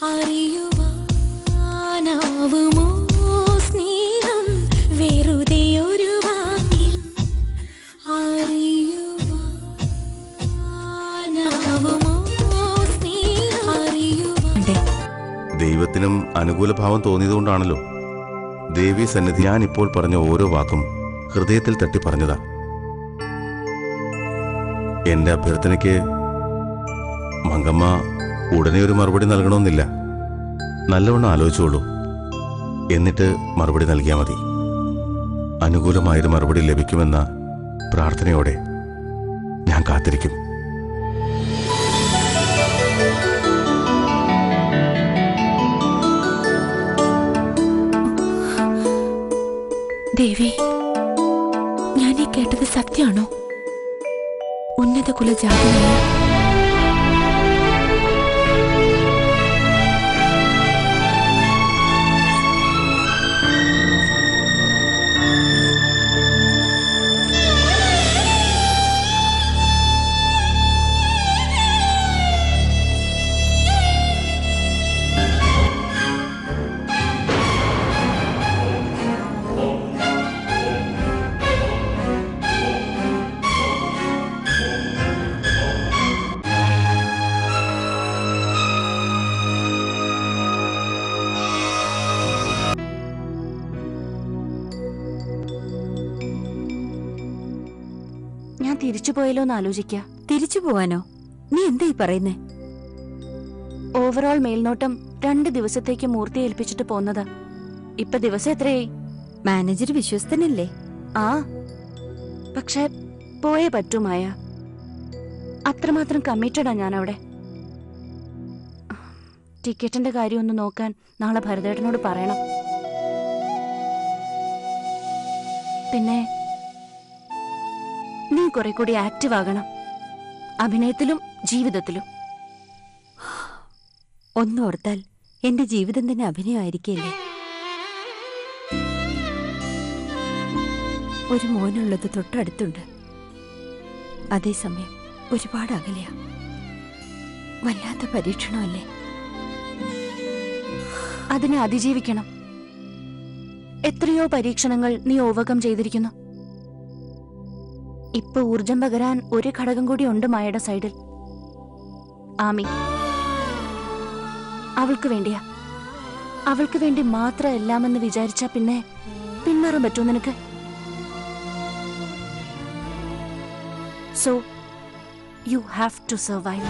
അറിയുവാനാവുമോ സ്നേഹം വെറുതെ ഒരു വാക്കിൽ അറിയുവാനാവുമോ സ്നേഹം അറിയുവാൻ. ദൈവത്തിനും അനുകൂല ഭാവം തോന്നിയതുകൊണ്ടാണല്ലോ ദേവി സന്നിധി ഞാൻ ഇപ്പോൾ പറഞ്ഞ ഓരോ വാക്കും ഹൃദയത്തിൽ തട്ടി പറഞ്ഞതാ. എന്റെ അഭ്യർത്ഥനയ്ക്ക് മങ്കമ്മ ഉടനെ ഒരു മറുപടി നൽകണമെന്നില്ല. നല്ലവണ്ണം ആലോചിച്ചോളൂ, എന്നിട്ട് മറുപടി നൽകിയാൽ മതി. അനുകൂലമായൊരു മറുപടി ലഭിക്കുമെന്ന പ്രാർത്ഥനയോടെ ഞാൻ കാത്തിരിക്കും. ദേവി, ഞാനീ കേട്ടത് സത്യമാണോ? ഉന്നത കുലജാതനായ തിരിച്ചു പോയല്ലോന്ന് ആലോചിക്ക. തിരിച്ചു പോവാനോ? നീ എന്തായി പറയുന്നേ? ഓവറോൾ മേൽനോട്ടം 2 ദിവസത്തേക്ക് മൂർത്തി ഏൽപ്പിച്ചിട്ട് പോന്നതാ. ഇപ്പൊ ദിവസം എത്രയായി? മാനേജർ വിശ്വസ്തനല്ലേ? ആ, പക്ഷെ പോയേ പറ്റുമായ. അത്രമാത്രം കമ്മിറ്റഡാ ഞാൻ അവിടെ. ടിക്കറ്റിന്റെ കാര്യം ഒന്ന് നോക്കാൻ നാളെ ഭരതേട്ടനോട് പറയണം. പിന്നെ നീ കുറെ കൂടി ആക്റ്റീവ് ആകണം, അഭിനയത്തിലും ജീവിതത്തിലും. ഒന്നോർത്താൽ എന്റെ ജീവിതം തന്നെ അഭിനയമായിരിക്കല്ലേ. ഒരു മോനുള്ളത് തൊട്ടടുത്തുണ്ട്, അതേസമയം ഒരുപാട് അകലെയാ. വല്ലാത്ത പരീക്ഷണമല്ലേ? അതിനെ അതിജീവിക്കണം. എത്രയോ പരീക്ഷണങ്ങൾ നീ ഓവർകം ചെയ്തിരിക്കുന്നു. ഇപ്പൊ ഊർജം പകരാൻ ഒരു ഘടകം കൂടി ഉണ്ട് മായയുടെ സൈഡിൽ. ആമി. അവൾക്ക് വേണ്ടിയാ. അവൾക്ക് വേണ്ടി മാത്രം എല്ലാമെന്ന് വിചാരിച്ചാ പിന്നെ പിന്മാറാൻ പറ്റുമോ നിനക്ക്? So you have to survive.